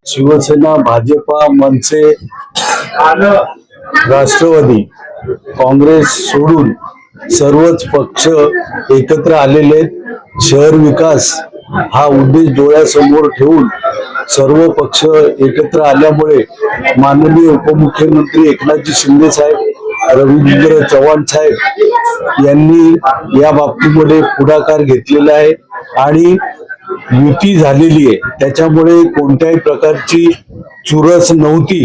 शिवसेना, भाजपा, मनसे, राष्ट्रवादी काँग्रेस सोडून सर्वच पक्ष एकत्र आलेले आहेत। शहर विकास हा उद्देश डोळ्यासमोर ठेवून सर्व पक्ष एकत्र आल्यामुळे माननीय उपमुख्यमंत्री एकनाथजी शिंदे साहेब, रवींद्र चव्हाण साहेब यांनी या बाबतीमध्ये पुढाकार घेतलेला आहे आणि युती झालेली आहे। त्याच्यामुळे कोणत्याही प्रकारची चुरस नव्हती।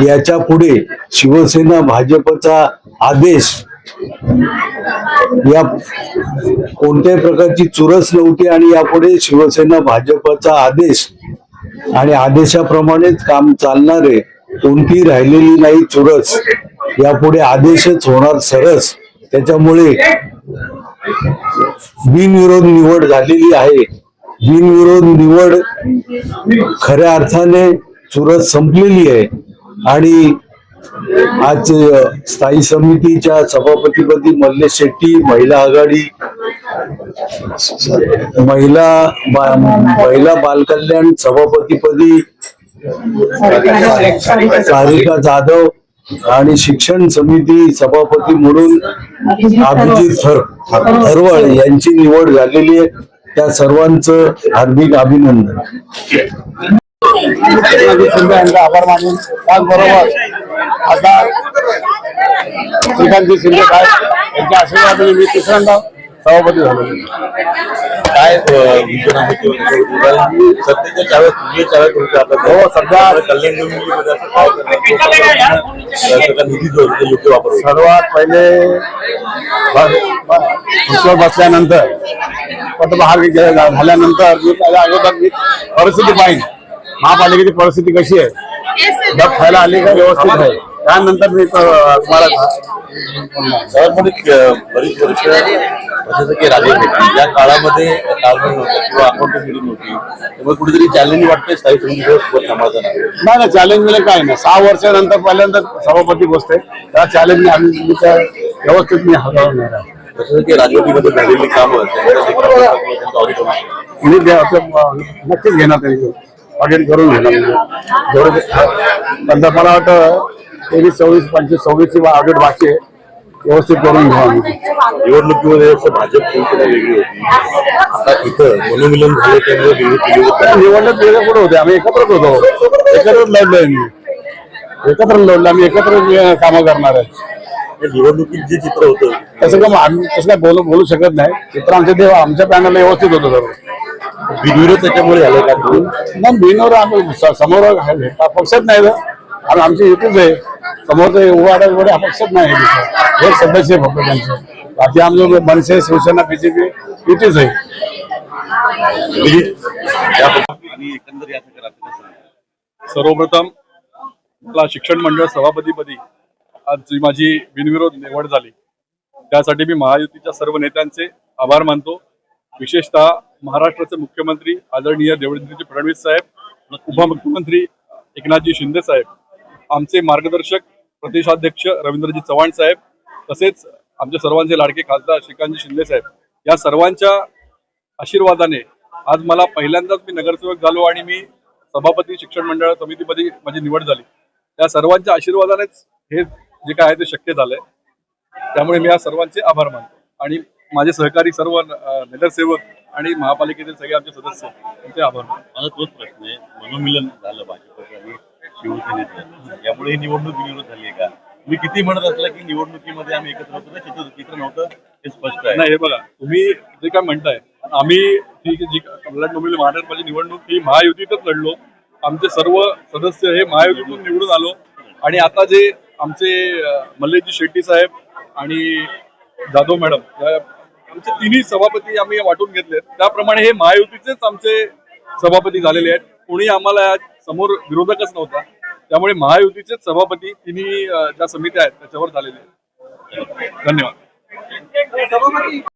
याच्या पुढे शिवसेना भाजपचा आदेश या कोणत्याही प्रकारची चुरस नव्हती आणि यापुढे शिवसेना भाजपचा आदेश आणि आदेशाप्रमाणेच काम चालणार आहे। कोणती राहिलेली नाही चुरस, यापुढे आदेशच होणार सरस। त्याच्यामुळे बिनविरोध निवड झालेली आहे। बिनविरोध निवड खऱ्या अर्थाने चुरस संपलेली आहे आणि आज स्थायी समितीच्या सभापतीपदी मल्लेश शेट्टी, महिला आघाडी, महिला बालकल्याण सभापतीपदी सारिका जाधव आणि शिक्षण समिती सभापती म्हणून अभिजित थरवळ यांची निवड झालेली आहे। त्या सर्वांचं हार्दिक अभिनंदन। आभार मानून त्याचबरोबर आता श्रीकांतजी शिंदे साहेब यांच्या आशीर्वादाने मी तिसऱ्यांदा सभापती झालो। काय सत्तेच्या चाव्या हो सध्या निधी जो योग्य वापर सर्वात पहिले खुर्चीवर बसल्यानंतर पदभार झाल्यानंतर मी त्याच्या अगोदर मी परिस्थिती पाहिजे, महापालिकेची परिस्थिती कशी आहे, डब खायला आली का व्यवस्थित आहे, त्यानंतर मी तुम्हाला बरीच वर्ष जसं की राजकीय या काळामध्ये ताळमेळ नव्हता किंवा अकाउंटेबिलिटी नव्हती, त्यामुळे कुठेतरी चॅलेंज वाटतंय स्थायी समितीवर समाधान नाही। चॅलेंज म्हणजे काय नाही, 6 वर्षानंतर पहिल्यांदा सभापती बसते, त्या चॅलेंज आम्ही व्यवस्थित मी हाताळणार आहे। जसं की राजवटीमध्ये झालेली कामं मी नक्कीच घेणार, त्यांनी ऑडिट करून घेणार जेवढे नंतर मला वाटतं 23, 24, 25, 26ची ऑडिट बाकी आहे, व्यवस्थित करून घेऊ आम्ही। निवडणुकीमध्ये भाजप शिवसेना वेगळी होती, आता इथं मनोमिलन झाले त्यामुळे निवडणूक वेगळं कुठं होते, आम्ही एकत्रच होतो, एकत्रच लढलोय मी, एकत्र लढलो आम्ही, एकत्र कामं करणार आहे। निवडणुकीत जे चित्र होतं तसं का आम्ही तसं काय बोलू शकत नाही, चित्र आमच्या पॅनलला व्यवस्थित होतं सर्व। बिनविरोध त्याच्यामुळे झालं का? मग बिनवर आम्ही समोर पक्षात नाही आणि आमची युतीच आहे, समोरचं उभाटा वगैरे हा पक्षात नाही, एक सदस्य फक्त त्यांचं, बाकी आमचं मनसे, शिवसेना, बीजेपी युतीच आहे। सर्वप्रथम मला शिक्षण मंडळ सभापतीपदी आज जी माझी बिनविरोध निवड झाली त्यासाठी मी महायुतीच्या सर्व नेत्यांचे आभार मानतो। विशेषतः महाराष्ट्राचे मुख्यमंत्री आदरणीय देवेंद्रजी फडणवीस साहेब, उपमुख्यमंत्री एकनाथजी शिंदे साहेब, आमचे मार्गदर्शक प्रदेशाध्यक्ष रवींद्रजी चव्हाण साहेब, तसेच आमच्या सर्वांचे लाडके खासदार श्रीकांतजी शिंदे साहेब, या सर्वांच्या आशीर्वादाने आज मला पहिल्यांदाच मी नगरसेवक झालो आणि मी सभापती शिक्षण मंडळ समितीमध्ये माझी निवड झाली। त्या सर्वांच्या आशीर्वादानेच हे जे काय आहे ते शक्य झालंय, त्यामुळे मी या सर्वांचे आभार मानतो आणि माझे सहकारी सर्व नगरसेवक आणि महापालिकेतील सगळे आमचे सदस्य त्यांचे आभार मानतो। माझा तोच प्रश्न आहे, मनोमिलन झालं भाजप आणि शिवसेनेचं, यामुळे ही निवडणूक बिनविरोध झाली आहे का? तुम्ही किती म्हणत असला की निवडणुकीमध्ये आम्ही एकत्र होतो, चित्र नव्हतं हे स्पष्ट आहे। नाही, हे बघा, तुम्ही जे काय म्हणताय, आम्ही जी महाराष्ट्राची निवडणूक ही महायुतीतच लढलो, आमचे सर्व सदस्य हे महायुतीतून निवडून आलो आणि आता जे आमचे मल्लेशजी शेट्टी साहेब आणि जाधव मॅडम आमचे तिन्ही सभापती आम्ही वाटून घेतलेत, त्याप्रमाणे हे महायुतीचेच आमचे सभापती झालेले आहेत। कोणी आम्हाला समोर विरोधकच नव्हता, त्यामुळे महायुतीचेच सभापती तिन्ही ज्या समित्या आहेत त्याच्यावर झालेले आहेत। धन्यवाद।